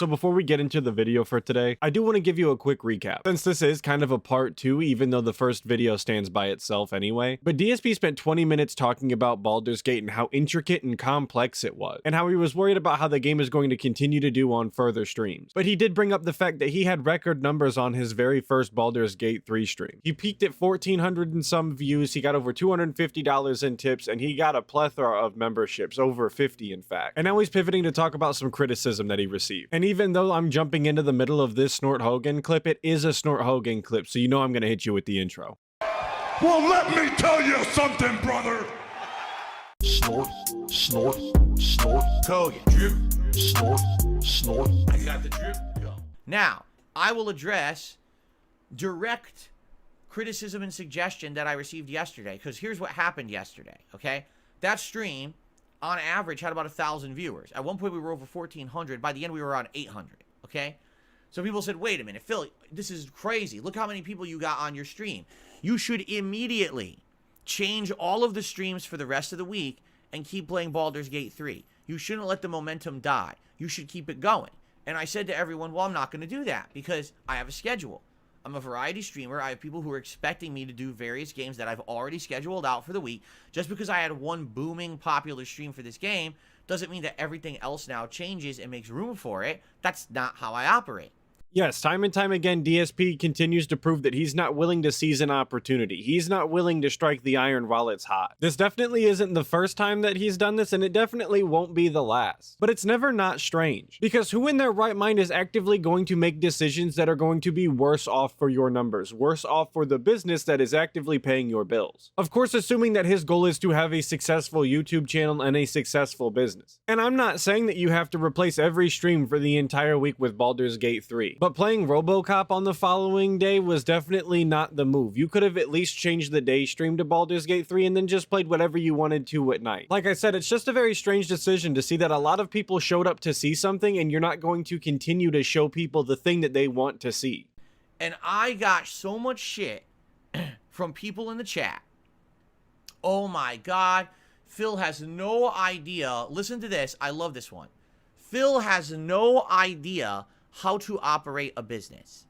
So before we get into the video for today, I do want to give you a quick recap, since this is kind of a part 2, even though the first video stands by itself anyway. But DSP spent 20 minutes talking about Baldur's Gate and how intricate and complex it was, and how he was worried about how the game is going to continue to do on further streams. But he did bring up the fact that he had record numbers on his very first Baldur's Gate 3 stream. He peaked at 1,400 and some views, he got over $250 in tips, and he got a plethora of memberships, over 50 in fact. And now he's pivoting to talk about some criticism that he received. And even though I'm jumping into the middle of this Snort Hogan clip, it is a Snort Hogan clip, so you know I'm gonna hit you with the intro. Well, let me tell you something, brother. Snort, snort, snort. Hogan. Drip. Snort, snort. I got the drip. Go. Now, I will address direct criticism and suggestion that I received yesterday, because here's what happened yesterday, okay? That stream, on average, had about 1,000 viewers. At one point, we were over 1,400. By the end, we were around 800, okay? So people said, wait a minute, Phil, this is crazy. Look how many people you got on your stream. You should immediately change all of the streams for the rest of the week and keep playing Baldur's Gate 3. You shouldn't let the momentum die. You should keep it going. And I said to everyone, well, I'm not going to do that because I have a schedule. I'm a variety streamer. I have people who are expecting me to do various games that I've already scheduled out for the week. Just because I had one booming popular stream for this game doesn't mean that everything else now changes and makes room for it. That's not how I operate. Yes, time and time again, DSP continues to prove that he's not willing to seize an opportunity. He's not willing to strike the iron while it's hot. This definitely isn't the first time that he's done this, and it definitely won't be the last. But it's never not strange, because who in their right mind is actively going to make decisions that are going to be worse off for your numbers, worse off for the business that is actively paying your bills? Of course, assuming that his goal is to have a successful YouTube channel and a successful business. And I'm not saying that you have to replace every stream for the entire week with Baldur's Gate 3. But playing RoboCop on the following day was definitely not the move. You could have at least changed the day stream to Baldur's Gate 3 and then just played whatever you wanted to at night. Like I said, it's just a very strange decision to see that a lot of people showed up to see something and you're not going to continue to show people the thing that they want to see. And I got so much shit from people in the chat. Oh my God. Phil has no idea. Listen to this. I love this one. Phil has no idea how to operate a business.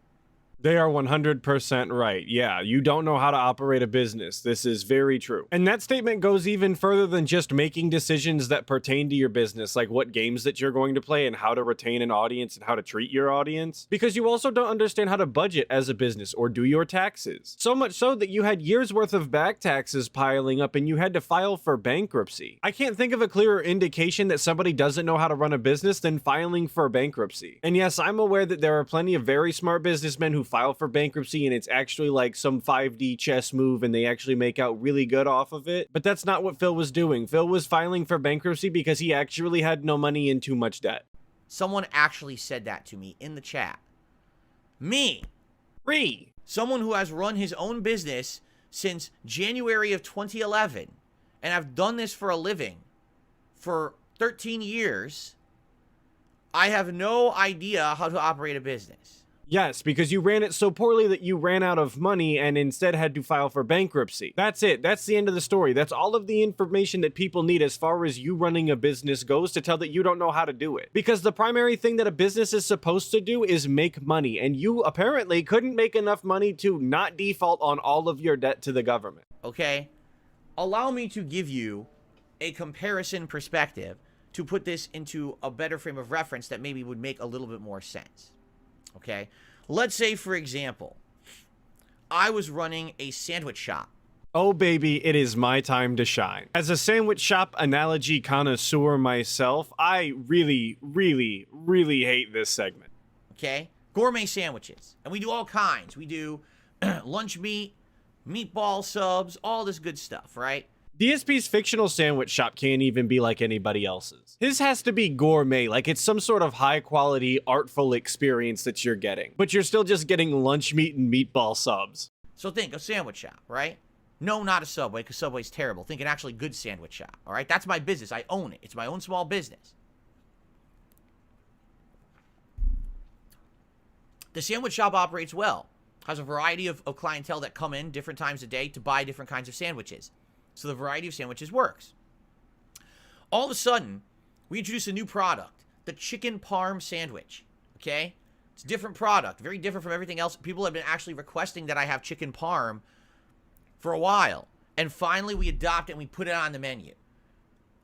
They are 100% right. Yeah, you don't know how to operate a business. This is very true. And that statement goes even further than just making decisions that pertain to your business, like what games that you're going to play and how to retain an audience and how to treat your audience. Because you also don't understand how to budget as a business or do your taxes. So much so that you had years worth of back taxes piling up and you had to file for bankruptcy. I can't think of a clearer indication that somebody doesn't know how to run a business than filing for bankruptcy. And yes, I'm aware that there are plenty of very smart businessmen who file for bankruptcy and it's actually like some 5D chess move and they actually make out really good off of it. But that's not what Phil was doing. Phil was filing for bankruptcy because he actually had no money and too much debt. Someone actually said that to me in the chat. Me. Someone who has run his own business since January of 2011 and I've done this for a living for 13 years. I have no idea how to operate a business. Yes, because you ran it so poorly that you ran out of money and instead had to file for bankruptcy. That's it. That's the end of the story. That's all of the information that people need as far as you running a business goes to tell that you don't know how to do it. Because the primary thing that a business is supposed to do is make money, and you apparently couldn't make enough money to not default on all of your debt to the government. Okay? Allow me to give you a comparison perspective to put this into a better frame of reference that maybe would make a little bit more sense. Okay, let's say, for example, I was running a sandwich shop. Oh baby, it is my time to shine. As a sandwich shop analogy connoisseur myself, I really hate this segment. Okay, gourmet sandwiches. And we do all kinds. We do lunch meat, meatball subs, all this good stuff, right? DSP's fictional sandwich shop can't even be like anybody else's. His has to be gourmet, like it's some sort of high quality, artful experience that you're getting. But you're still just getting lunch meat and meatball subs. So think, a sandwich shop, right? No, not a Subway, because Subway's terrible. Think an actually good sandwich shop, all right? That's my business. I own it. It's my own small business. The sandwich shop operates well. Has a variety of clientele that come in different times a day to buy different kinds of sandwiches. So the variety of sandwiches works. All of a sudden, we introduce a new product, the chicken parm sandwich. okay? It's a different product, very different from everything else. People have been actually requesting that I have chicken parm for a while. And finally, we adopt it and we put it on the menu.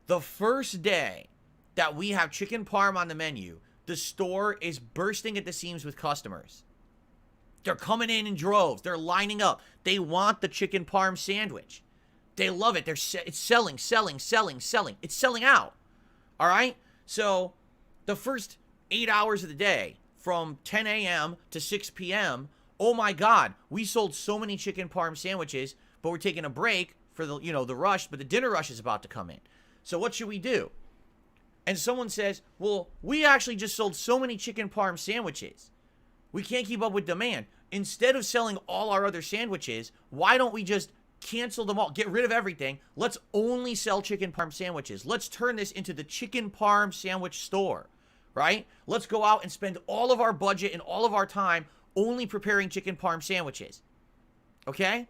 The first day that we have chicken parm on the menu, the store is bursting at the seams with customers. They're coming in droves. They're lining up. They want the chicken parm sandwich. They love it. It's selling. It's selling out. All right? So the first 8 hours of the day, from 10 a.m. to 6 p.m., oh my God, we sold so many chicken parm sandwiches, but we're taking a break for the, the rush, but the dinner rush is about to come in. So what should we do? And someone says, well, we actually just sold so many chicken parm sandwiches. We can't keep up with demand. Instead of selling all our other sandwiches, why don't we just cancel them all? Get rid of everything. Let's only sell chicken parm sandwiches. Let's turn this into the chicken parm sandwich store, right? Let's go out and spend all of our budget and all of our time only preparing chicken parm sandwiches. Okay?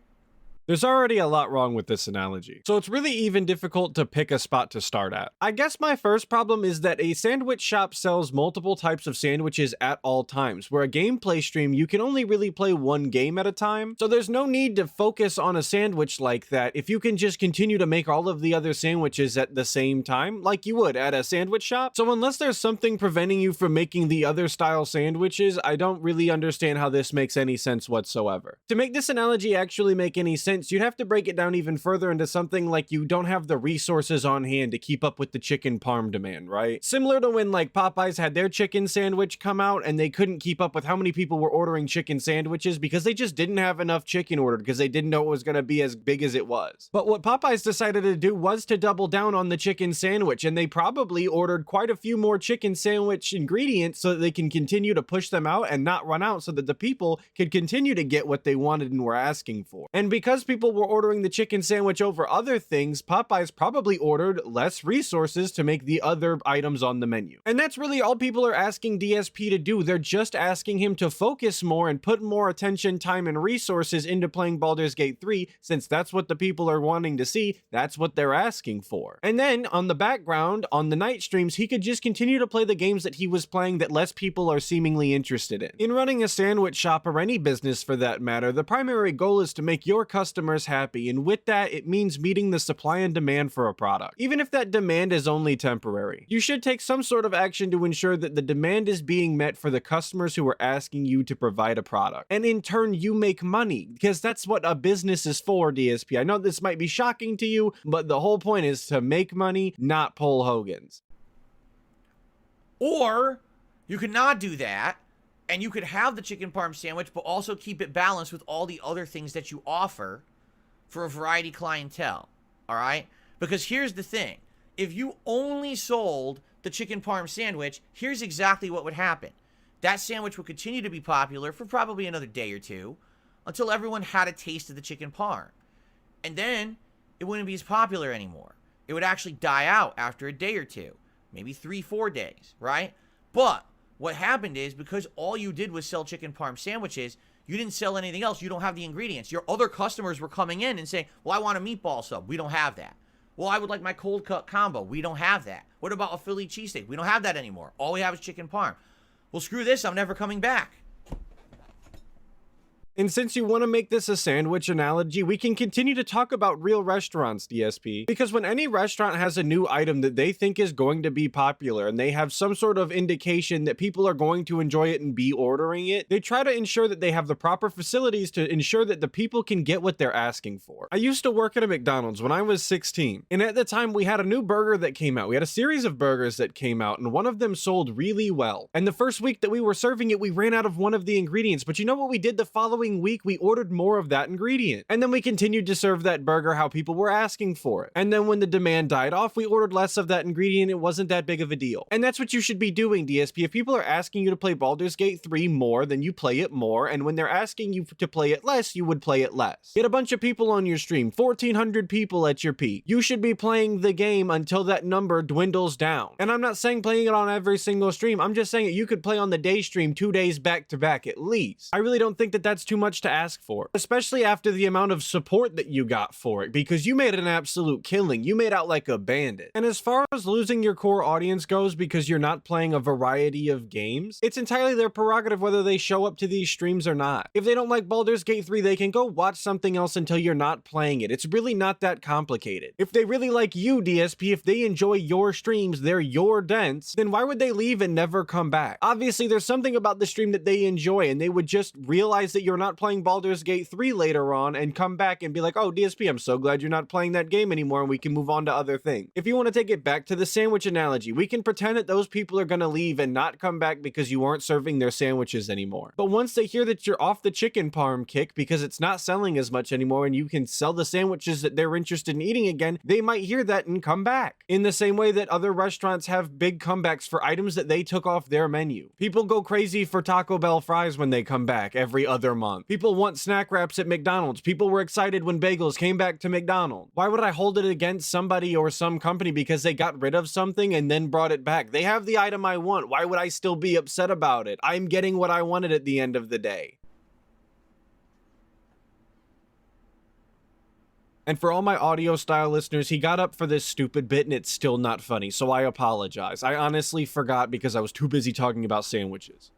There's already a lot wrong with this analogy, so it's really even difficult to pick a spot to start at. I guess my first problem is that a sandwich shop sells multiple types of sandwiches at all times, where a gameplay stream you can only really play one game at a time, so there's no need to focus on a sandwich like that if you can just continue to make all of the other sandwiches at the same time, like you would at a sandwich shop. So unless there's something preventing you from making the other style sandwiches, I don't really understand how this makes any sense whatsoever. To make this analogy actually make any sense, you'd have to break it down even further into something like you don't have the resources on hand to keep up with the chicken parm demand, right? Similar to when like Popeyes had their chicken sandwich come out and they couldn't keep up with how many people were ordering chicken sandwiches because they just didn't have enough chicken ordered because they didn't know it was going to be as big as it was. But what Popeyes decided to do was to double down on the chicken sandwich, and they probably ordered quite a few more chicken sandwich ingredients so that they can continue to push them out and not run out, so that the people could continue to get what they wanted and were asking for. And because people were ordering the chicken sandwich over other things, Popeyes probably ordered less resources to make the other items on the menu. And that's really all people are asking DSP to do. They're just asking him to focus more and put more attention, time, and resources into playing Baldur's Gate 3, since that's what the people are wanting to see. That's what they're asking for. And then on the background, on the night streams, he could just continue to play the games that he was playing that less people are seemingly interested in. In running a sandwich shop, or any business for that matter, the primary goal is to make your customers happy, and with that, it means meeting the supply and demand for a product, even if that demand is only temporary. You should take some sort of action to ensure that the demand is being met for the customers who are asking you to provide a product, and in turn, you make money, because that's what a business is for, DSP. I know this might be shocking to you, but the whole point is to make money, not pull Hogan's. Or you could not do that, and you could have the chicken parm sandwich, but also keep it balanced with all the other things that you offer for a variety clientele, all right? Because here's the thing. If you only sold the chicken parm sandwich, here's exactly what would happen. That sandwich would continue to be popular for probably another day or two until everyone had a taste of the chicken parm. And then it wouldn't be as popular anymore. It would actually die out after a day or two, maybe 3-4 days, right? But what happened is, because all you did was sell chicken parm sandwiches, you didn't sell anything else. You don't have the ingredients. Your other customers were coming in and saying, well, I want a meatball sub. We don't have that. Well, I would like my cold cut combo. We don't have that. What about a Philly cheesesteak? We don't have that anymore. All we have is chicken parm. Well, screw this. I'm never coming back. And since you want to make this a sandwich analogy, we can continue to talk about real restaurants, DSP. Because when any restaurant has a new item that they think is going to be popular, and they have some sort of indication that people are going to enjoy it and be ordering it, they try to ensure that they have the proper facilities to ensure that the people can get what they're asking for. I used to work at a McDonald's when I was 16, and at the time we had a new burger that came out. We had a series of burgers that came out, and one of them sold really well. And the first week that we were serving it, we ran out of one of the ingredients. But you know what we did the following week? We ordered more of that ingredient, and then we continued to serve that burger how people were asking for it. And then when the demand died off, we ordered less of that ingredient. It wasn't that big of a deal. And that's what you should be doing, DSP. If people are asking you to play Baldur's Gate 3 more, then you play it more, and when they're asking you to play it less, you would play it less. Get a bunch of people on your stream, 1,400 people at your peak. You should be playing the game until that number dwindles down. And I'm not saying playing it on every single stream. I'm just saying that you could play on the day stream 2 days back to back at least. I really don't think that that's too much to ask for, especially after the amount of support that you got for it, because you made an absolute killing. You made out like a bandit. And as far as losing your core audience goes because you're not playing a variety of games, it's entirely their prerogative whether they show up to these streams or not. If they don't like Baldur's Gate 3, they can go watch something else until you're not playing it. It's really not that complicated. If they really like you, DSP, if they enjoy your streams, they're your dents, then why would they leave and never come back? Obviously, there's something about the stream that they enjoy, and they would just realize that you're not playing Baldur's Gate 3 later on and come back and be like, oh, DSP, I'm so glad you're not playing that game anymore and we can move on to other things. If you want to take it back to the sandwich analogy, we can pretend that those people are going to leave and not come back because you aren't serving their sandwiches anymore. But once they hear that you're off the chicken parm kick because it's not selling as much anymore and you can sell the sandwiches that they're interested in eating again, they might hear that and come back. In the same way that other restaurants have big comebacks for items that they took off their menu. People go crazy for Taco Bell fries when they come back every other month. People want snack wraps at McDonald's. People were excited when bagels came back to McDonald's. Why would I hold it against somebody or some company because they got rid of something and then brought it back? They have the item I want. Why would I still be upset about it? I'm getting what I wanted at the end of the day. And for all my audio style listeners, he got up for this stupid bit and it's still not funny, so I apologize. I honestly forgot because I was too busy talking about sandwiches.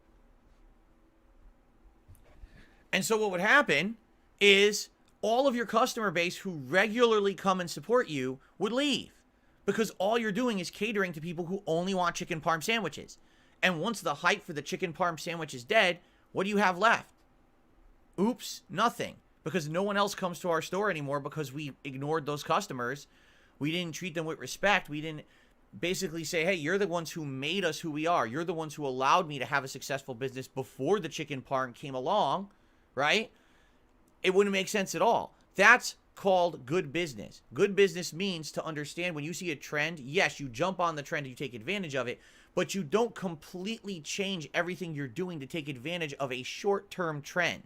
And so what would happen is all of your customer base who regularly come and support you would leave because all you're doing is catering to people who only want chicken parm sandwiches. And once the hype for the chicken parm sandwich is dead, what do you have left? Oops, nothing. Because no one else comes to our store anymore because we ignored those customers. We didn't treat them with respect. We didn't basically say, hey, you're the ones who made us who we are. You're the ones who allowed me to have a successful business before the chicken parm came along, right? It wouldn't make sense at all. That's called good business. Good business means to understand when you see a trend, yes, you jump on the trend and you take advantage of it, but you don't completely change everything you're doing to take advantage of a short-term trend.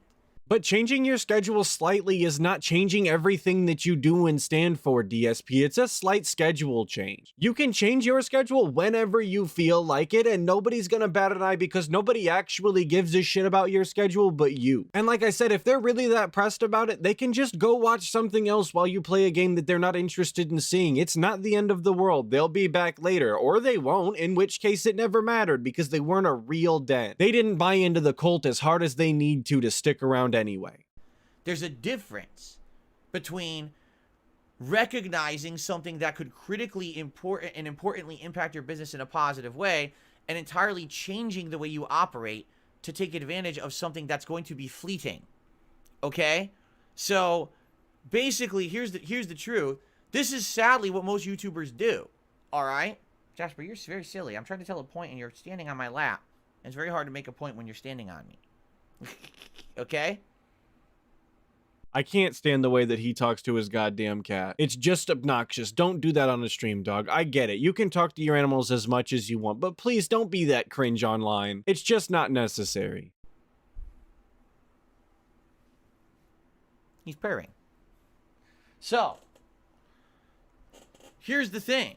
But changing your schedule slightly is not changing everything that you do and stand for, DSP. It's a slight schedule change. You can change your schedule whenever you feel like it, and nobody's gonna bat an eye because nobody actually gives a shit about your schedule but you. And like I said, if they're really that pressed about it, they can just go watch something else while you play a game that they're not interested in seeing. It's not the end of the world. They'll be back later, or they won't, in which case it never mattered because they weren't a real den. They didn't buy into the cult as hard as they need to stick around anyway. There's a difference between recognizing something that could critically importantly impact your business in a positive way and entirely changing the way you operate to take advantage of something that's going to be fleeting. Okay? So basically, here's the truth. This is sadly what most YouTubers do. All right? Jasper, you're very silly. I'm trying to tell a point and you're standing on my lap. And it's very hard to make a point when you're standing on me. Okay? I can't stand the way that he talks to his goddamn cat. It's just obnoxious. Don't do that on a stream, dog. I get it. You can talk to your animals as much as you want, but please don't be that cringe online. It's just not necessary. He's purring. So, here's the thing.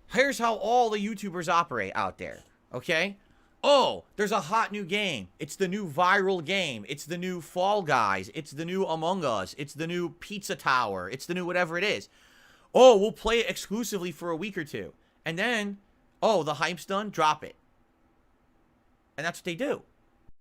Here's how all the YouTubers operate out there, okay? Oh, there's a hot new game. It's the new viral game. It's the new Fall Guys. It's the new Among Us. It's the new Pizza Tower. It's the new whatever it is. Oh, we'll play it exclusively for a week or two. And then, oh, the hype's done, drop it. And that's what they do.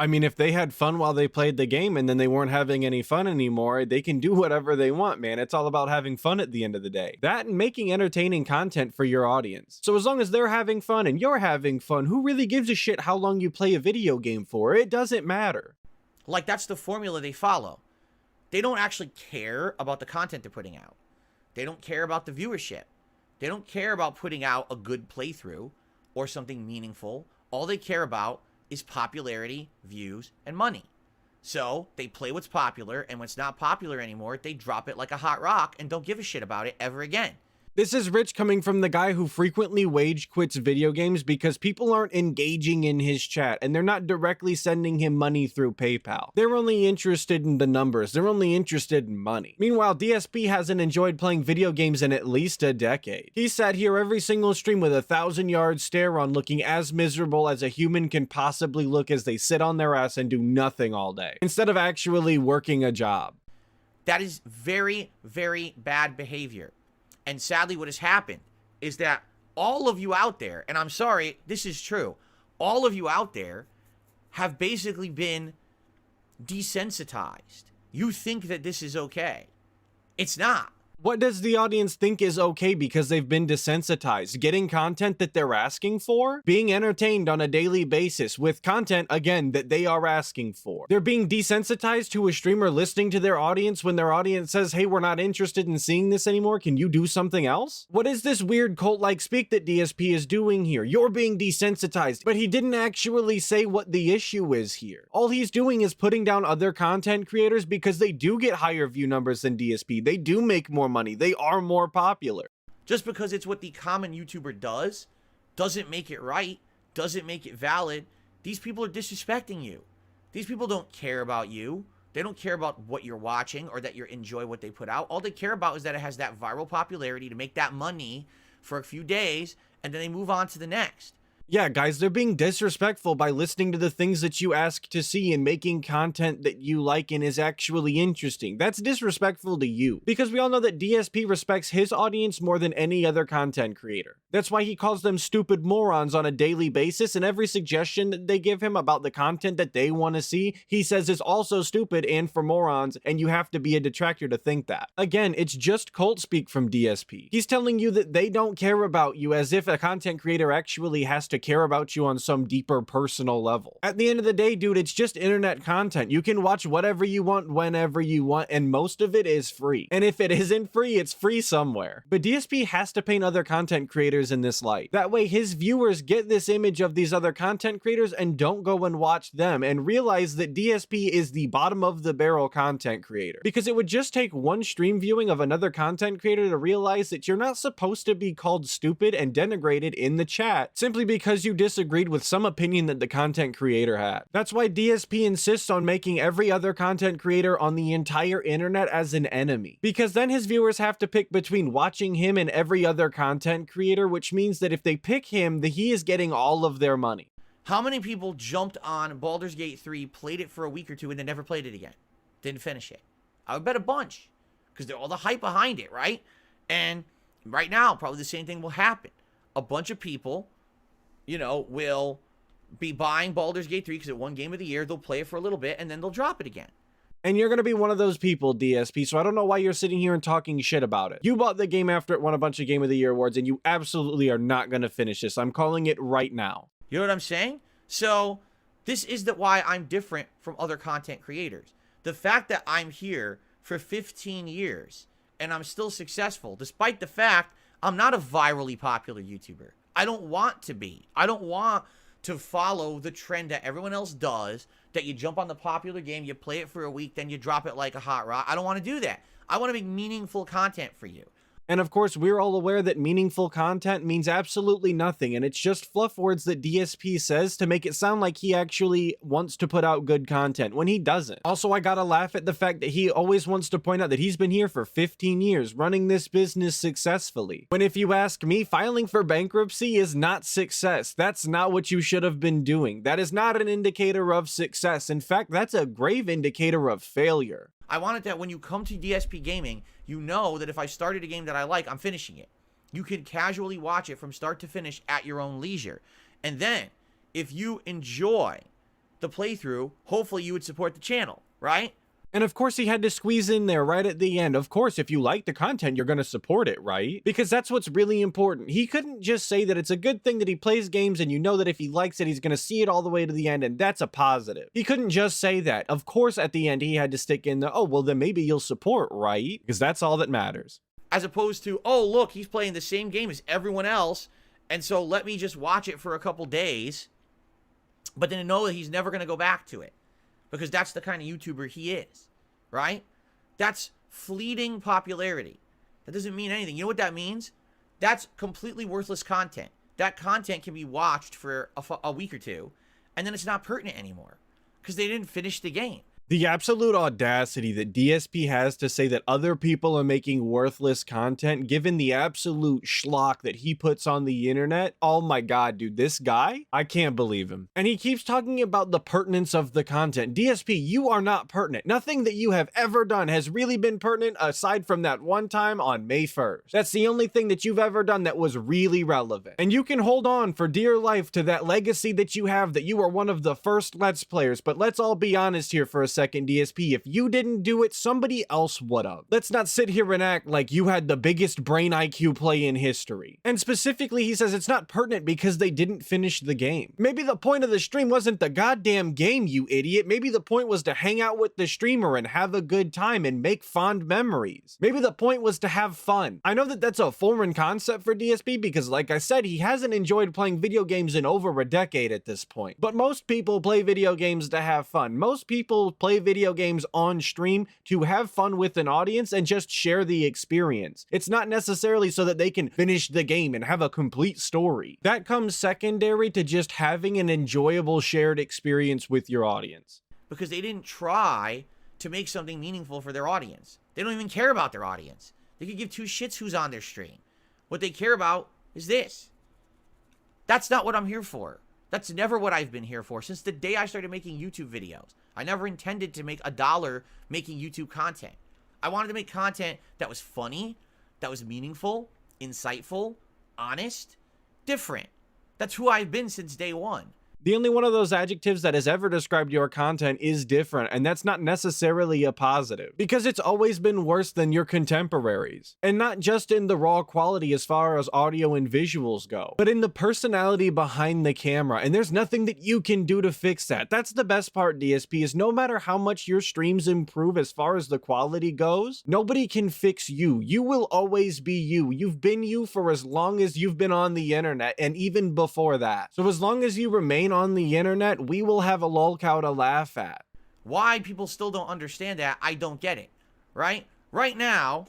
I mean, if they had fun while they played the game and then they weren't having any fun anymore, they can do whatever they want, man. It's all about having fun at the end of the day. That and making entertaining content for your audience. So as long as they're having fun and you're having fun, who really gives a shit how long you play a video game for? It doesn't matter. Like, that's the formula they follow. They don't actually care about the content they're putting out. They don't care about the viewership. They don't care about putting out a good playthrough or something meaningful. All they care about is popularity, views, and money. So they play what's popular, and when it's not popular anymore, they drop it like a hot rock and don't give a shit about it ever again. This is rich coming from the guy who frequently wage quits video games because people aren't engaging in his chat and they're not directly sending him money through PayPal. They're only interested in the numbers. They're only interested in money. Meanwhile, DSP hasn't enjoyed playing video games in at least a decade. He sat here every single stream with a 1,000-yard stare on, looking as miserable as a human can possibly look as they sit on their ass and do nothing all day, instead of actually working a job. That is very, very bad behavior. And sadly, what has happened is that all of you out there, and I'm sorry, this is true, all of you out there have basically been desensitized. You think that this is okay. It's not. What does the audience think is okay because they've been desensitized? Getting content that they're asking for? Being entertained on a daily basis with content, again, that they are asking for. They're being desensitized to a streamer listening to their audience when their audience says, hey, we're not interested in seeing this anymore. Can you do something else? What is this weird cult-like speak that DSP is doing here? You're being desensitized, but he didn't actually say what the issue is here. All he's doing is putting down other content creators because they do get higher view numbers than DSP. They do make more money. They are more popular. Just because it's what the common YouTuber does, doesn't make it right, doesn't make it valid. These people are disrespecting you. These people don't care about you. They don't care about what you're watching or that you enjoy what they put out. All they care about is that it has that viral popularity to make that money for a few days, and then they move on to the next. Yeah, guys, they're being disrespectful by listening to the things that you ask to see and making content that you like and is actually interesting. That's disrespectful to you, because we all know that DSP respects his audience more than any other content creator. That's why he calls them stupid morons on a daily basis, and every suggestion that they give him about the content that they want to see, he says is also stupid and for morons, and you have to be a detractor to think that. Again, it's just cult speak from DSP. He's telling you that they don't care about you as if a content creator actually has to care about you on some deeper personal level. At the end of the day, dude, it's just internet content. You can watch whatever you want, whenever you want, and most of it is free. And if it isn't free, it's free somewhere. But DSP has to paint other content creators in this light. That way his viewers get this image of these other content creators and don't go and watch them and realize that DSP is the bottom of the barrel content creator. Because it would just take one stream viewing of another content creator to realize that you're not supposed to be called stupid and denigrated in the chat simply because you disagreed with some opinion that the content creator had. That's why DSP insists on making every other content creator on the entire internet as an enemy. Because then his viewers have to pick between watching him and every other content creator, which means that if they pick him, that he is getting all of their money. How many people jumped on Baldur's Gate 3, played it for a week or two, and then never played it again? Didn't finish it. I would bet a bunch. Because they're all the hype behind it, right? And right now, probably the same thing will happen. A bunch of people, you know, will be buying Baldur's Gate 3 because it won Game of the Year. They'll play it for a little bit, and then they'll drop it again. And you're going to be one of those people, DSP, so I don't know why you're sitting here and talking shit about it. You bought the game after it won a bunch of Game of the Year awards, and you absolutely are not going to finish this. I'm calling it right now. You know what I'm saying? So this is why I'm different from other content creators. The fact that I'm here for 15 years and I'm still successful, despite the fact I'm not a virally popular YouTuber. I don't want to be. I don't want to follow the trend that everyone else does, that you jump on the popular game, you play it for a week, then you drop it like a hot rock. I don't want to do that. I want to make meaningful content for you. And of course, we're all aware that meaningful content means absolutely nothing, and it's just fluff words that DSP says to make it sound like he actually wants to put out good content, when he doesn't. Also, I gotta laugh at the fact that he always wants to point out that he's been here for 15 years, running this business successfully. When if you ask me, filing for bankruptcy is not success. That's not what you should have been doing. That is not an indicator of success. In fact, that's a grave indicator of failure. I wanted that when you come to DSP Gaming, you know that if I started a game that I like, I'm finishing it. You can casually watch it from start to finish at your own leisure. And then, if you enjoy the playthrough, hopefully you would support the channel, right? And of course he had to squeeze in there right at the end. Of course, if you like the content, you're going to support it, right? Because that's what's really important. He couldn't just say that it's a good thing that he plays games and you know that if he likes it, he's going to see it all the way to the end, and that's a positive. He couldn't just say that. Of course, at the end, he had to stick in the, oh, well, then maybe you'll support, right? Because that's all that matters. As opposed to, oh, look, he's playing the same game as everyone else, and so let me just watch it for a couple days, but then know that he's never going to go back to it. Because that's the kind of YouTuber he is, right? That's fleeting popularity. That doesn't mean anything. You know what that means? That's completely worthless content. That content can be watched for a week or two, and then it's not pertinent anymore because they didn't finish the game. The absolute audacity that DSP has to say that other people are making worthless content, given the absolute schlock that he puts on the internet. Oh my god, dude, this guy, I can't believe him. And he keeps talking about the pertinence of the content. DSP, you are not pertinent. Nothing that you have ever done has really been pertinent aside from that one time on May 1st. That's the only thing that you've ever done that was really relevant. And you can hold on for dear life to that legacy that you have, that you were one of the first Let's Players. But let's all be honest here for a second, DSP. If you didn't do it, somebody else would have. Let's not sit here and act like you had the biggest brain IQ play in history. And specifically, he says it's not pertinent because they didn't finish the game. Maybe the point of the stream wasn't the goddamn game, you idiot. Maybe the point was to hang out with the streamer and have a good time and make fond memories. Maybe the point was to have fun. I know that that's a foreign concept for DSP because, like I said, he hasn't enjoyed playing video games in over a decade at this point. But most people play video games to have fun. Most people play video games on stream to have fun with an audience and just share the experience. It's not necessarily so that they can finish the game and have a complete story. That comes secondary to just having an enjoyable shared experience with your audience. Because they didn't try to make something meaningful for their audience. They don't even care about their audience. They could give two shits who's on their stream. What they care about is this. That's not what I'm here for. That's never what I've been here for since the day I started making YouTube videos. I never intended to make $1 making YouTube content. I wanted to make content that was funny, that was meaningful, insightful, honest, different. That's who I've been since day one. The only one of those adjectives that has ever described your content is different, and that's not necessarily a positive, because it's always been worse than your contemporaries. And not just in the raw quality as far as audio and visuals go, but in the personality behind the camera, and there's nothing that you can do to fix that. That's the best part, DSP, is no matter how much your streams improve as far as the quality goes, nobody can fix you. You will always be you. You've been you for as long as you've been on the internet, and even before that. So as long as you remain on the internet, we will have a lolcow to laugh at. Why people still don't understand that, I don't get it, right? Right now,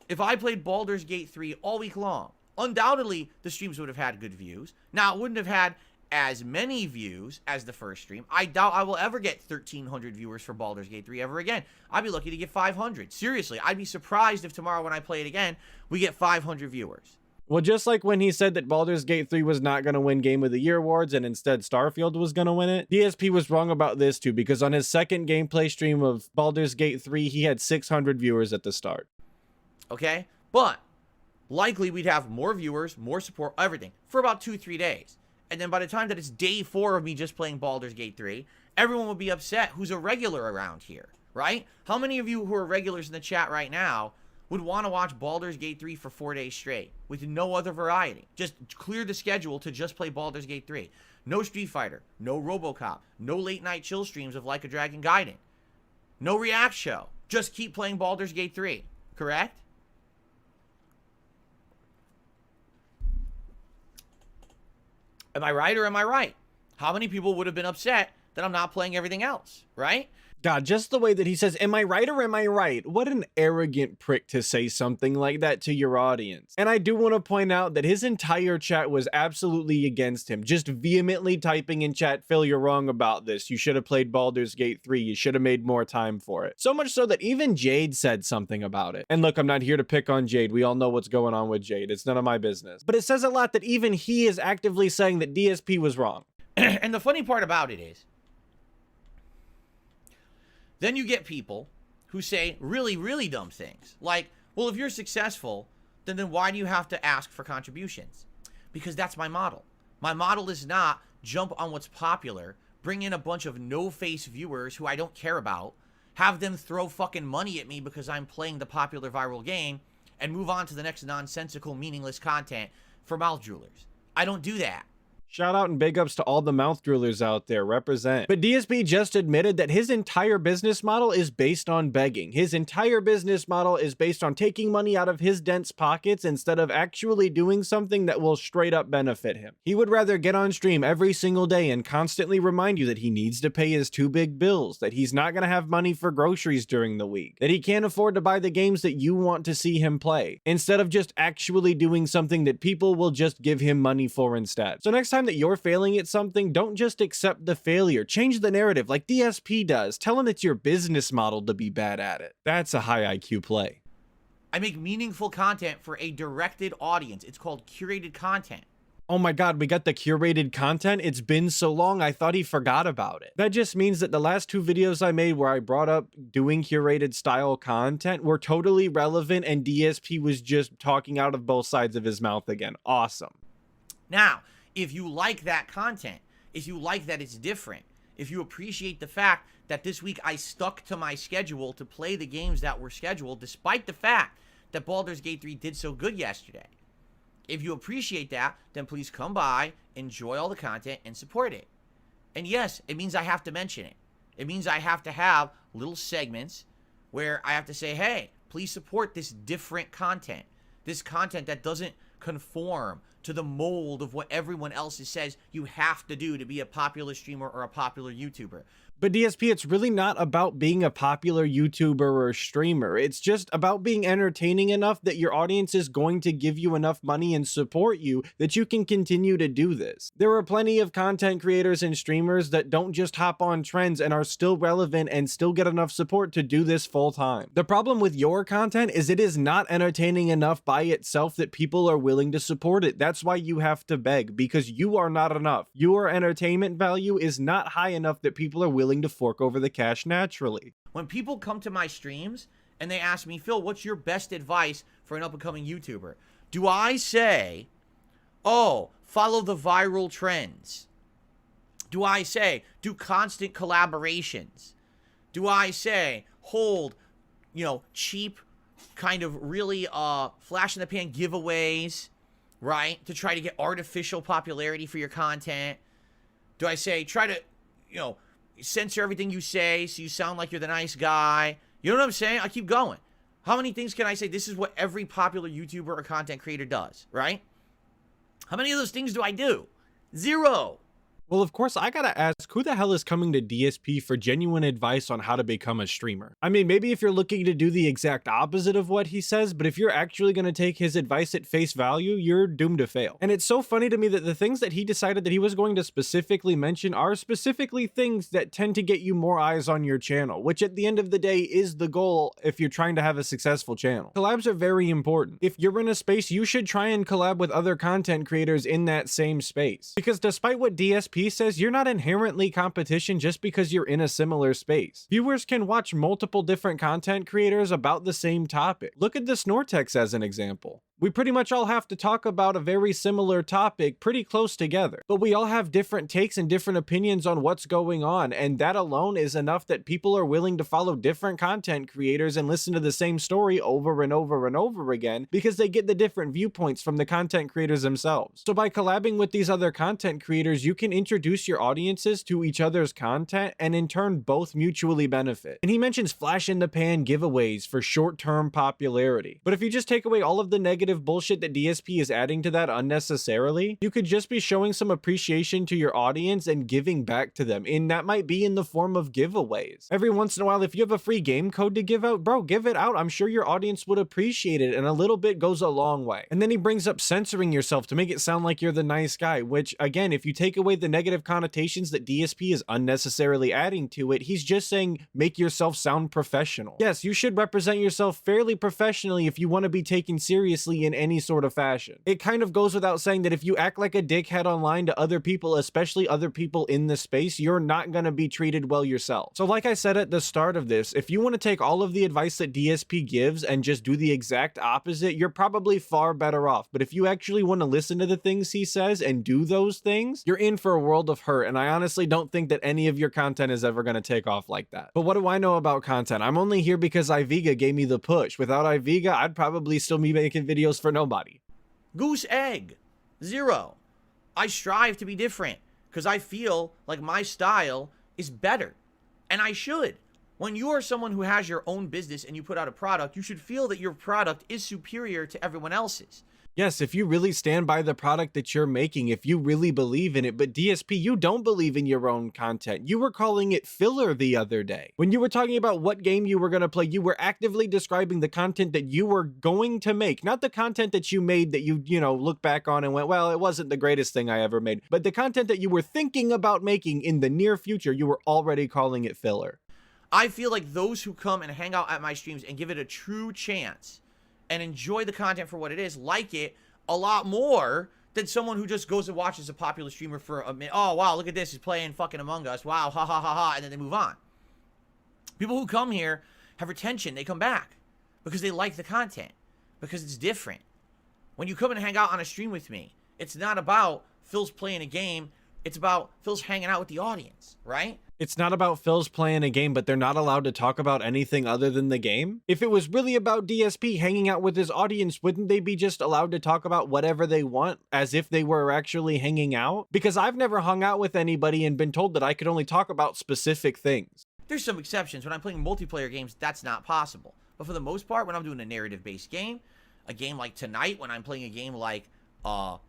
if I played Baldur's Gate 3 all week long, undoubtedly the streams would have had good views. Now, it wouldn't have had as many views as the first stream. I doubt I will ever get 1,300 viewers for Baldur's Gate 3 ever again. I'd be lucky to get 500. Seriously, I'd be surprised if tomorrow when I play it again, we get 500 viewers. Well, just like when he said that Baldur's Gate 3 was not going to win Game of the Year awards and instead Starfield was going to win it, DSP was wrong about this too, because on his second gameplay stream of Baldur's Gate 3, he had 600 viewers at the start. Okay? But likely we'd have more viewers, more support, everything for about 2-3 days. And then by the time that it's day 4 of me just playing Baldur's Gate 3, everyone will be upset who's a regular around here, right? How many of you who are regulars in the chat right now would want to watch Baldur's Gate 3 for 4 days straight with no other variety? Just clear the schedule to just play Baldur's Gate 3. No Street Fighter, no RoboCop, no late night chill streams of Like a Dragon Gaiden, no React show. Just keep playing Baldur's Gate 3, correct? Am I right or am I right? How many people would have been upset that I'm not playing everything else, right? God, just the way that he says, am I right or am I right? What an arrogant prick to say something like that to your audience. And I do want to point out that his entire chat was absolutely against him, just vehemently typing in chat, Phil, you're wrong about this. You should have played Baldur's Gate 3. You should have made more time for it. So much so that even Jade said something about it. And look, I'm not here to pick on Jade. We all know what's going on with Jade. It's none of my business. But it says a lot that even he is actively saying that DSP was wrong. And the funny part about it is, then you get people who say really, really dumb things. Like, well, if you're successful, then why do you have to ask for contributions? Because that's my model. My model is not jump on what's popular, bring in a bunch of no-face viewers who I don't care about, have them throw fucking money at me because I'm playing the popular viral game, and move on to the next nonsensical, meaningless content for mouth droolers. I don't do that. Shout out and big ups to all the mouth droolers out there, represent. But DSP just admitted that his entire business model is based on begging. His entire business model is based on taking money out of his dense pockets instead of actually doing something that will straight up benefit him. He would rather get on stream every single day and constantly remind you that he needs to pay his 2 big bills, that he's not gonna have money for groceries during the week, that he can't afford to buy the games that you want to see him play, instead of just actually doing something that people will just give him money for instead. So next time that you're failing at something, don't just accept the failure. Change the narrative like DSP does. Tell him it's your business model to be bad at it. That's a high IQ play. I make meaningful content for a directed audience. It's called curated content. Oh my god, we got the curated content? It's been so long, I thought he forgot about it. That just means that the last 2 videos I made where I brought up doing curated style content were totally relevant, and DSP was just talking out of both sides of his mouth again. Awesome. Now, if you like that content, if you like that it's different, if you appreciate the fact that this week I stuck to my schedule to play the games that were scheduled, despite the fact that Baldur's Gate 3 did so good yesterday, if you appreciate that, then please come by, enjoy all the content, and support it. And yes, it means I have to mention it. It means I have to have little segments where I have to say, hey, please support this different content. This content that doesn't conform to the mold of what everyone else says you have to do to be a popular streamer or a popular YouTuber. But DSP, it's really not about being a popular YouTuber or streamer. It's just about being entertaining enough that your audience is going to give you enough money and support you that you can continue to do this. There are plenty of content creators and streamers that don't just hop on trends and are still relevant and still get enough support to do this full time. The problem with your content is it is not entertaining enough by itself that people are willing to support it. That's why you have to beg, because you are not enough. Your entertainment value is not high enough that people are willing to fork over the cash naturally. When people come to my streams and they ask me, Phil, what's your best advice for an up-and-coming YouTuber? Do I say, oh, follow the viral trends? Do I say, do constant collaborations? Do I say, hold, cheap, kind of really flash-in-the-pan giveaways, right, to try to get artificial popularity for your content? Do I say, try to, censor everything you say so you sound like you're the nice guy? You know what I'm saying? I keep going. How many things can I say? This is what every popular YouTuber or content creator does, right? How many of those things do I do? 0. Well, of course, I gotta ask, who the hell is coming to DSP for genuine advice on how to become a streamer? I mean, maybe if you're looking to do the exact opposite of what he says, but if you're actually gonna take his advice at face value, you're doomed to fail. And it's so funny to me that the things that he decided that he was going to specifically mention are specifically things that tend to get you more eyes on your channel, which at the end of the day is the goal if you're trying to have a successful channel. Collabs are very important. If you're in a space, you should try and collab with other content creators in that same space. Because despite what DSP says, you're not inherently competition just because you're in a similar space. Viewers can watch multiple different content creators about the same topic. Look at the Snortex as an example. We pretty much all have to talk about a very similar topic pretty close together, but we all have different takes and different opinions on what's going on, and that alone is enough that people are willing to follow different content creators and listen to the same story over and over and over again because they get the different viewpoints from the content creators themselves. So by collabing with these other content creators, you can introduce your audiences to each other's content and in turn both mutually benefit. And he mentions flash in the pan giveaways for short-term popularity. But if you just take away all of the negative bullshit that DSP is adding to that unnecessarily, you could just be showing some appreciation to your audience and giving back to them, and that might be in the form of giveaways. Every once in a while, if you have a free game code to give out, bro, give it out. I'm sure your audience would appreciate it, and a little bit goes a long way. And then he brings up censoring yourself to make it sound like you're the nice guy, which again, if you take away the negative connotations that DSP is unnecessarily adding to it, he's just saying make yourself sound professional. Yes, you should represent yourself fairly professionally if you want to be taken seriously in any sort of fashion. It kind of goes without saying that if you act like a dickhead online to other people, especially other people in the space, you're not going to be treated well yourself. So like I said at the start of this, if you want to take all of the advice that DSP gives and just do the exact opposite, you're probably far better off. But if you actually want to listen to the things he says and do those things, you're in for a world of hurt. And I honestly don't think that any of your content is ever going to take off like that. But what do I know about content? I'm only here because Iviga gave me the push. Without Iviga, I'd probably still be making videos for nobody. Goose egg. 0. I strive to be different because I feel like my style is better. And I should. When you are someone who has your own business and you put out a product, you should feel that your product is superior to everyone else's. Yes, if you really stand by the product that you're making, if you really believe in it, but DSP, you don't believe in your own content. You were calling it filler the other day. When you were talking about what game you were going to play, you were actively describing the content that you were going to make, not the content that you made that you look back on and went, well, it wasn't the greatest thing I ever made, but the content that you were thinking about making in the near future, you were already calling it filler. I feel like those who come and hang out at my streams and give it a true chance and enjoy the content for what it is, like it a lot more than someone who just goes and watches a popular streamer for a minute. Oh, wow, look at this. He's playing fucking Among Us. Wow, ha, ha, ha, ha. And then they move on. People who come here have retention. They come back because they like the content, because it's different. When you come and hang out on a stream with me, it's not about Phil's playing a game. It's about Phil's hanging out with the audience, right? It's not about Phil's playing a game, but they're not allowed to talk about anything other than the game? If it was really about DSP hanging out with his audience, wouldn't they be just allowed to talk about whatever they want as if they were actually hanging out? Because I've never hung out with anybody and been told that I could only talk about specific things. There's some exceptions. When I'm playing multiplayer games, that's not possible. But for the most part, when I'm doing a narrative-based game, a game like tonight, when I'm playing a game like a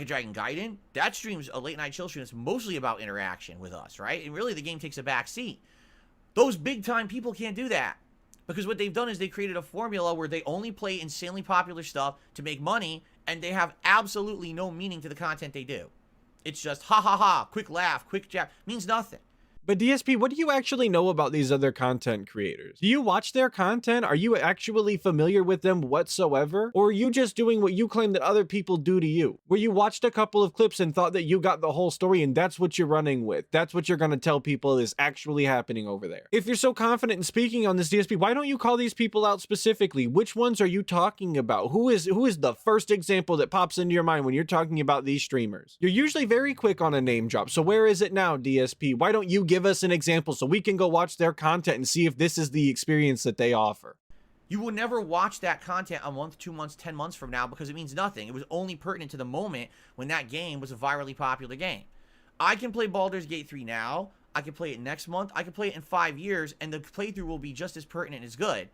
Dragon Gaiden, that stream's a late night chill stream. It's mostly about interaction with us, right? And really the game takes a back seat. Those big time people can't do that because what they've done is they created a formula where they only play insanely popular stuff to make money, and they have absolutely no meaning to the content they do. It's just ha ha ha, quick laugh, quick jab, means nothing. But DSP, what do you actually know about these other content creators? Do you watch their content? Are you actually familiar with them whatsoever? Or are you just doing what you claim that other people do to you? Where you watched a couple of clips and thought that you got the whole story and that's what you're running with. That's what you're going to tell people is actually happening over there. If you're so confident in speaking on this, DSP, why don't you call these people out specifically? Which ones are you talking about? Who is the first example that pops into your mind when you're talking about these streamers? You're usually very quick on a name drop. So where is it now, DSP? Why don't you give us an example so we can go watch their content and see if this is the experience that they offer? You will never watch that content a month, 2 months, 10 months from now because it means nothing. It was only pertinent to the moment when that game was a virally popular game. I can play Baldur's Gate 3 now. I can play it next month. I can play it in 5 years, and the playthrough will be just as pertinent as good,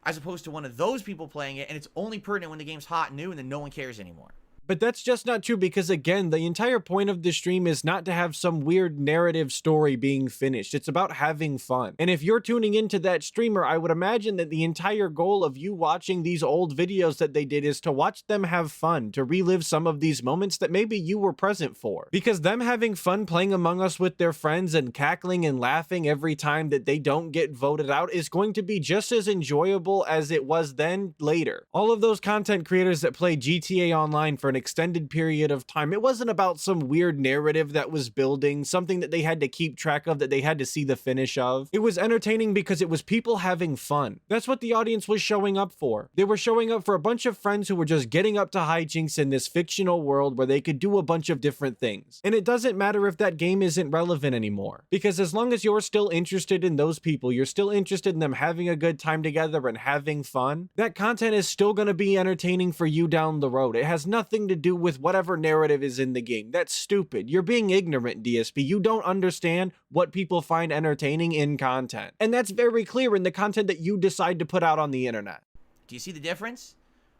as opposed to one of those people playing it, and it's only pertinent when the game's hot and new, and then no one cares anymore. But that's just not true because, again, the entire point of the stream is not to have some weird narrative story being finished. It's about having fun. And if you're tuning into that streamer, I would imagine that the entire goal of you watching these old videos that they did is to watch them have fun, to relive some of these moments that maybe you were present for. Because them having fun playing Among Us with their friends and cackling and laughing every time that they don't get voted out is going to be just as enjoyable as it was then later. All of those content creators that play GTA Online for an extended period of time, it wasn't about some weird narrative that was building, something that they had to keep track of, that they had to see the finish of. It was entertaining because it was people having fun. That's what the audience was showing up for. They were showing up for a bunch of friends who were just getting up to hijinks in this fictional world where they could do a bunch of different things. And it doesn't matter if that game isn't relevant anymore, because as long as you're still interested in those people, you're still interested in them having a good time together and having fun, that content is still going to be entertaining for you down the road. It has nothing to do with whatever narrative is in the game. That's stupid. You're being ignorant, DSP. You don't understand what people find entertaining in content. And that's very clear in the content that you decide to put out on the internet. Do you see the difference?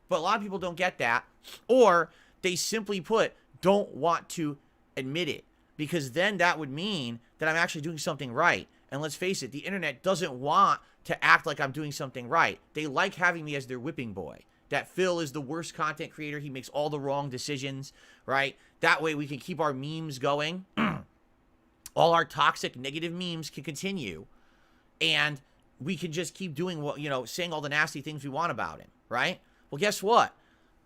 But a lot of people don't get that, or they simply put, don't want to admit it, because then that would mean that I'm actually doing something right. And let's face it, the internet doesn't want to act like I'm doing something right. They like having me as their whipping boy. That Phil is the worst content creator. He makes all the wrong decisions, right? That way we can keep our memes going. All our toxic, negative memes can continue. And we can just keep doing what, saying all the nasty things we want about him, right? Well, guess what?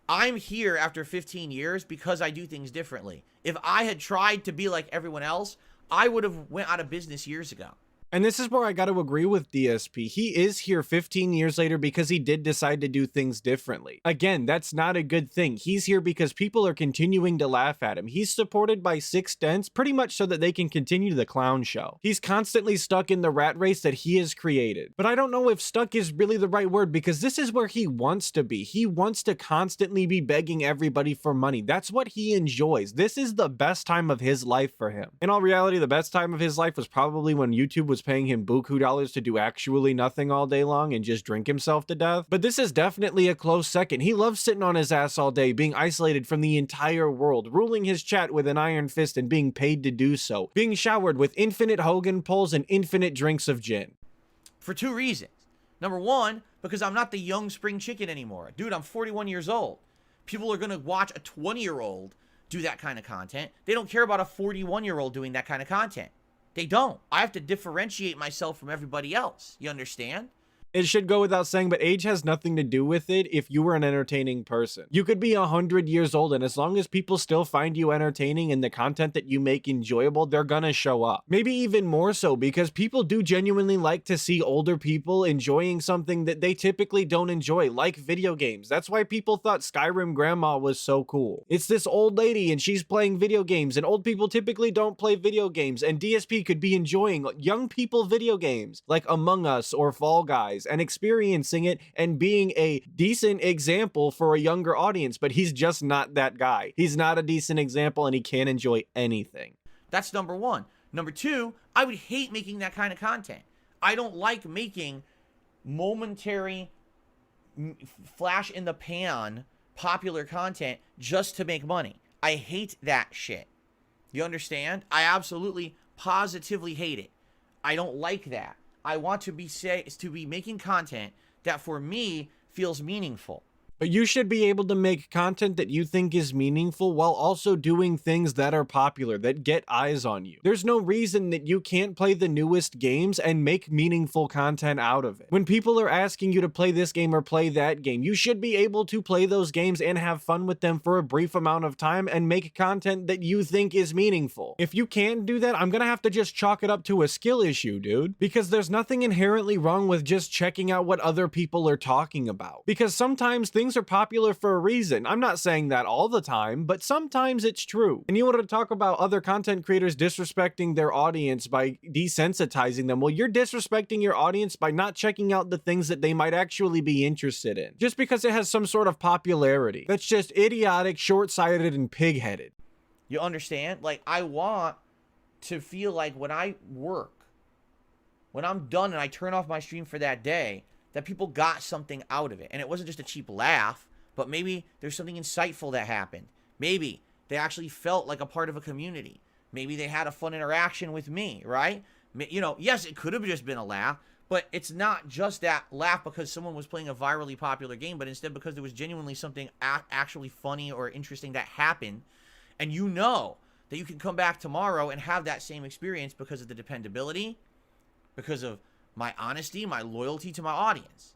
I'm here after 15 years because I do things differently. If I had tried to be like everyone else, I would have went out of business years ago. And this is where I got to agree with DSP. He is here 15 years later because he did decide to do things differently. Again, that's not a good thing. He's here because people are continuing to laugh at him. He's supported by 6 dents pretty much so that they can continue the clown show. He's constantly stuck in the rat race that he has created. But I don't know if stuck is really the right word, because this is where he wants to be. He wants to constantly be begging everybody for money. That's what he enjoys. This is the best time of his life for him. In all reality, the best time of his life was probably when YouTube was paying him buku dollars to do actually nothing all day long and just drink himself to death. But this is definitely a close second. He loves sitting on his ass all day, being isolated from the entire world, ruling his chat with an iron fist and being paid to do so, being showered with infinite Hogan poles and infinite drinks of gin. For 2 reasons. Number 1, because I'm not the young spring chicken anymore. Dude, I'm 41 years old. People are going to watch a 20-year-old do that kind of content. They don't care about a 41-year-old doing that kind of content. They don't. I have to differentiate myself from everybody else. You understand? It should go without saying, but age has nothing to do with it if you were an entertaining person. You could be 100 years old, and as long as people still find you entertaining and the content that you make enjoyable, they're gonna show up. Maybe even more so, because people do genuinely like to see older people enjoying something that they typically don't enjoy, like video games. That's why people thought Skyrim Grandma was so cool. It's this old lady, and she's playing video games, and old people typically don't play video games, and DSP could be enjoying young people video games, like Among Us or Fall Guys, and experiencing it and being a decent example for a younger audience, but he's just not that guy. He's not a decent example, and he can't enjoy anything. That's number 1. Number 2, I would hate making that kind of content. I don't like making momentary flash in the pan popular content just to make money. I hate that shit. You understand? I absolutely positively hate it. I don't like that. I want to be making content that for me feels meaningful. But you should be able to make content that you think is meaningful while also doing things that are popular, that get eyes on you. There's no reason that you can't play the newest games and make meaningful content out of it. When people are asking you to play this game or play that game, you should be able to play those games and have fun with them for a brief amount of time and make content that you think is meaningful. If you can't do that, I'm gonna have to just chalk it up to a skill issue, dude. Because there's nothing inherently wrong with just checking out what other people are talking about. Because sometimes things are popular for a reason. I'm not saying that all the time, but sometimes it's true. And you want to talk about other content creators disrespecting their audience by desensitizing them. Well, you're disrespecting your audience by not checking out the things that they might actually be interested in, just because it has some sort of popularity. That's just idiotic, short-sighted, and pig-headed. You understand? Like, I want to feel like when I work, when I'm done and I turn off my stream for that day, that people got something out of it. And it wasn't just a cheap laugh, but maybe there's something insightful that happened. Maybe they actually felt like a part of a community. Maybe they had a fun interaction with me, right? You know, yes, it could have just been a laugh, but it's not just that laugh because someone was playing a virally popular game, but instead because there was genuinely something actually funny or interesting that happened. And you know that you can come back tomorrow and have that same experience because of the dependability, because of my honesty, my loyalty to my audience.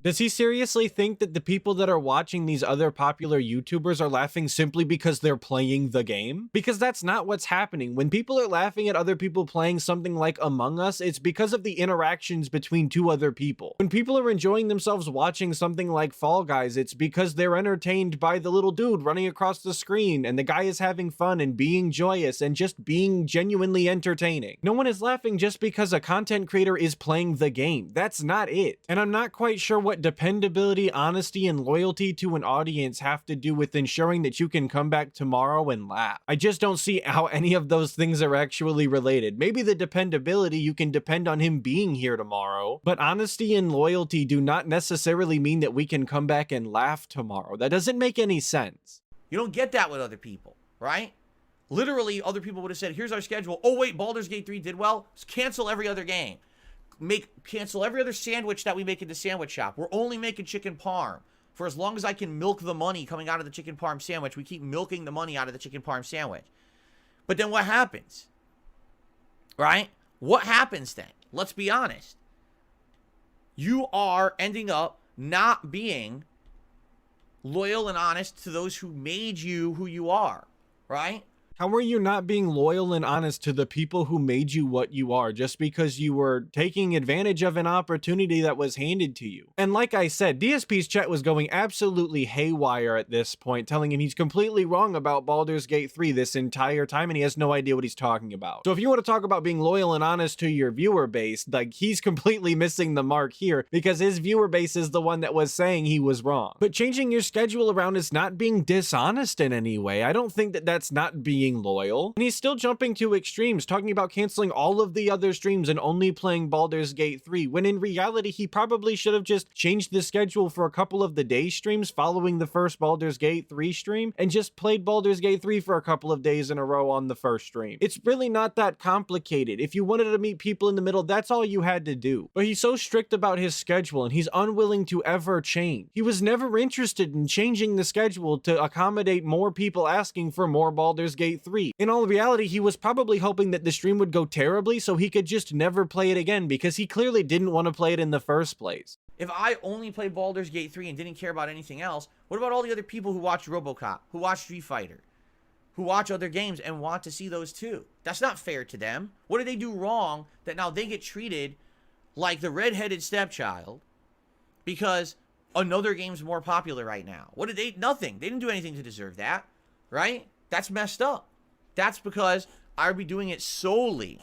Does he seriously think that the people that are watching these other popular YouTubers are laughing simply because they're playing the game? Because that's not what's happening. When people are laughing at other people playing something like Among Us, it's because of the interactions between 2 other people. When people are enjoying themselves watching something like Fall Guys, it's because they're entertained by the little dude running across the screen, and the guy is having fun and being joyous and just being genuinely entertaining. No one is laughing just because a content creator is playing the game. That's not it. And I'm not quite sure what dependability, honesty, and loyalty to an audience have to do with ensuring that you can come back tomorrow and laugh. I just don't see how any of those things are actually related. Maybe the dependability, you can depend on him being here tomorrow, but honesty and loyalty do not necessarily mean that we can come back and laugh tomorrow. That doesn't make any sense. You don't get that with other people, right? Literally, other people would have said, here's our schedule. Oh, wait, Baldur's Gate 3 did well. Let's cancel every other game. Cancel every other sandwich that we make in the sandwich shop. We're only making chicken parm. For as long as I can milk the money coming out of the chicken parm sandwich, we keep milking the money out of the chicken parm sandwich. But then what happens? Right? What happens then? Let's be honest. You are ending up not being loyal and honest to those who made you who you are, right? How are you not being loyal and honest to the people who made you what you are just because you were taking advantage of an opportunity that was handed to you? And like I said, DSP's chat was going absolutely haywire at this point, telling him he's completely wrong about Baldur's Gate 3 this entire time and he has no idea what he's talking about. So if you want to talk about being loyal and honest to your viewer base, like, he's completely missing the mark here because his viewer base is the one that was saying he was wrong. But changing your schedule around is not being dishonest in any way. I don't think that that's not being loyal. And he's still jumping to extremes, talking about canceling all of the other streams and only playing Baldur's Gate 3, when in reality he probably should have just changed the schedule for a couple of the day streams following the first Baldur's Gate 3 stream and just played Baldur's Gate 3 for a couple of days in a row on the first stream. It's really not that complicated. If you wanted to meet people in the middle, that's all you had to do. But he's so strict about his schedule and he's unwilling to ever change. He was never interested in changing the schedule to accommodate more people asking for more Baldur's Gate 3. In all reality, he was probably hoping that the stream would go terribly so he could just never play it again because he clearly didn't want to play it in the first place. If I only played Baldur's Gate 3 and didn't care about anything else, what about all the other people who watch RoboCop, who watch Street Fighter, who watch other games and want to see those too? That's not fair to them. What did they do wrong that now they get treated like the redheaded stepchild because another game's more popular right now? What did they? Nothing. They didn't do anything to deserve that, right? That's messed up. That's because I would be doing it solely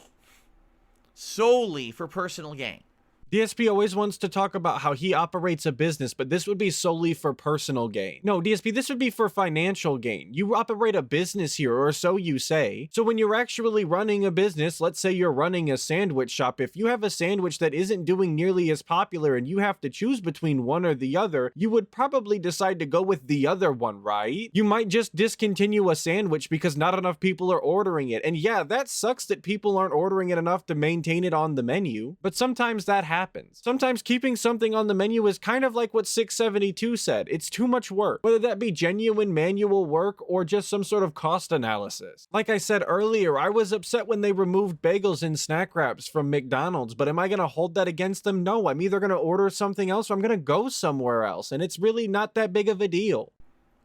for personal gain. DSP always wants to talk about how he operates a business, but this would be solely for personal gain. No, DSP, this would be for financial gain. You operate a business here, or so you say. So when you're actually running a business, let's say you're running a sandwich shop, if you have a sandwich that isn't doing nearly as popular and you have to choose between one or the other, you would probably decide to go with the other one, right? You might just discontinue a sandwich because not enough people are ordering it. And yeah, that sucks that people aren't ordering it enough to maintain it on the menu, but sometimes that happens. Sometimes keeping something on the menu is kind of like what 672 said. It's too much work, whether that be genuine manual work or just some sort of cost analysis. Like I said earlier, I was upset when they removed bagels and snack wraps from McDonald's, but am I going to hold that against them? No, I'm either going to order something else or I'm going to go somewhere else, and it's really not that big of a deal.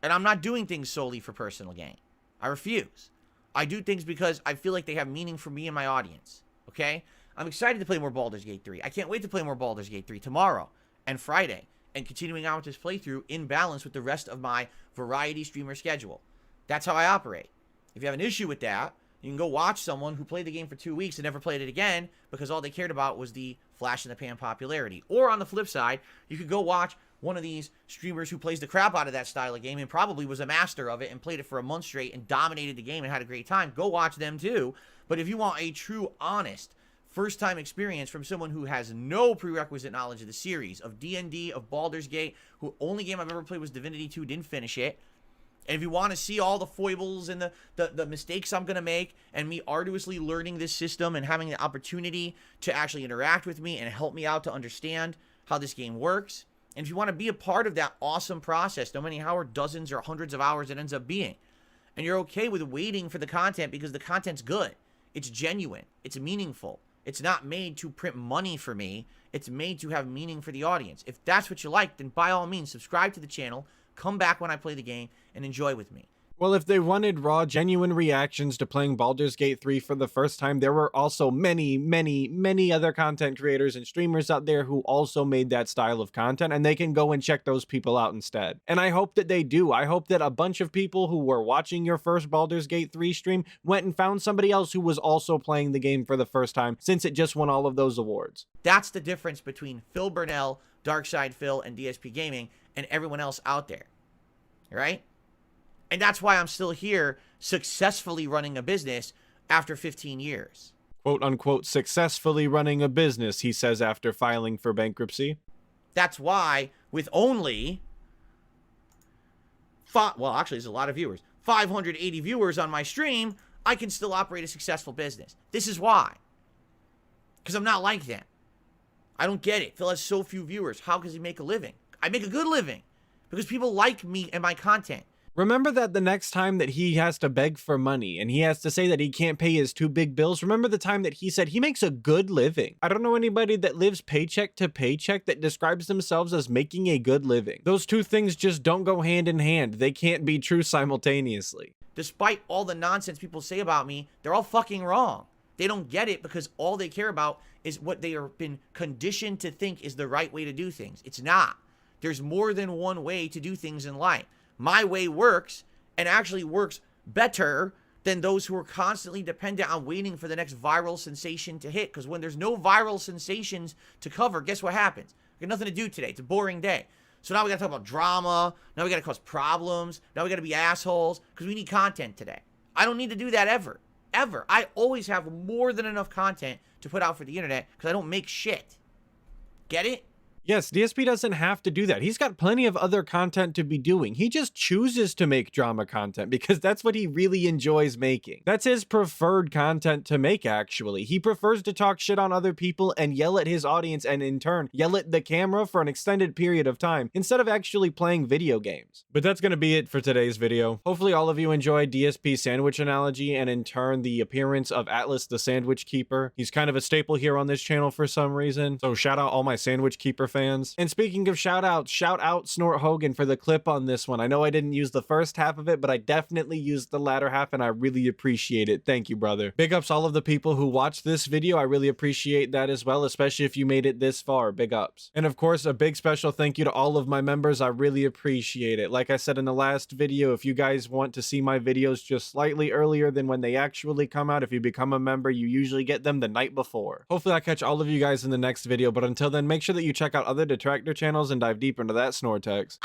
And I'm not doing things solely for personal gain. I refuse. I do things because I feel like they have meaning for me and my audience, okay? I'm excited to play more Baldur's Gate 3. I can't wait to play more Baldur's Gate 3 tomorrow and Friday and continuing on with this playthrough in balance with the rest of my variety streamer schedule. That's how I operate. If you have an issue with that, you can go watch someone who played the game for 2 weeks and never played it again because all they cared about was the flash in the pan popularity. Or on the flip side, you could go watch one of these streamers who plays the crap out of that style of game and probably was a master of it and played it for a month straight and dominated the game and had a great time. Go watch them too. But if you want a true, honest, first-time experience from someone who has no prerequisite knowledge of the series, of D&D, of Baldur's Gate, who only game I've ever played was Divinity 2, didn't finish it. And if you want to see all the foibles and the mistakes I'm going to make and me arduously learning this system and having the opportunity to actually interact with me and help me out to understand how this game works, and if you want to be a part of that awesome process, no matter how dozens or hundreds of hours it ends up being, and you're okay with waiting for the content because the content's good, it's genuine, it's meaningful, it's not made to print money for me. It's made to have meaning for the audience. If that's what you like, then by all means, subscribe to the channel, come back when I play the game, and enjoy with me. Well, if they wanted raw, genuine reactions to playing Baldur's Gate 3 for the first time, there were also many, many, many other content creators and streamers out there who also made that style of content, and they can go and check those people out instead. And I hope that they do. I hope that a bunch of people who were watching your first Baldur's Gate 3 stream went and found somebody else who was also playing the game for the first time, since it just won all of those awards. That's the difference between Phil Burnell, Darkside Phil, and DSP Gaming, and everyone else out there. Right? And that's why I'm still here successfully running a business after 15 years. Quote unquote, successfully running a business, he says after filing for bankruptcy. That's why with only, there's a lot of viewers, 580 viewers on my stream, I can still operate a successful business. This is why. Because I'm not like them. I don't get it. Phil has so few viewers. How does he make a living? I make a good living because people like me and my content. Remember that the next time that he has to beg for money and he has to say that he can't pay his 2 big bills, remember the time that he said he makes a good living. I don't know anybody that lives paycheck to paycheck that describes themselves as making a good living. Those two things just don't go hand in hand. They can't be true simultaneously. despite all the nonsense people say about me, they're all fucking wrong. They don't get it because all they care about is what they have been conditioned to think is the right way to do things. It's not. There's more than one way to do things in life. My way works, and actually works better than those who are constantly dependent on waiting for the next viral sensation to hit. Because when there's no viral sensations to cover, guess what happens? We got nothing to do today. It's a boring day. So now we got to talk about drama. Now we got to cause problems. Now we got to be assholes because we need content today. I don't need to do that ever. Ever. I always have more than enough content to put out for the internet because I don't make shit. Get it? Yes, DSP doesn't have to do that. He's got plenty of other content to be doing. He just chooses to make drama content because that's what he really enjoys making. That's his preferred content to make, actually. He prefers to talk shit on other people and yell at his audience and in turn yell at the camera for an extended period of time instead of actually playing video games. But that's going to be it for today's video. Hopefully all of you enjoyed DSP's sandwich analogy and in turn the appearance of Atlas the Sandwich Keeper. He's kind of a staple here on this channel for some reason. So shout out all my Sandwich Keeper fans. And speaking of shout outs, shout out Snort Hogan for the clip on this one. I know I didn't use the first half of it, but I definitely used the latter half and I really appreciate it. Thank you, brother. Big ups all of the people who watched this video. I really appreciate that as well, especially if you made it this far. Big ups. And of course, a big special thank you to all of my members. I really appreciate it. Like I said in the last video, if you guys want to see my videos just slightly earlier than when they actually come out, if you become a member, you usually get them the night before. Hopefully I'll catch all of you guys in the next video, but until then, make sure that you check out other detractor channels and dive deeper into that Snortex.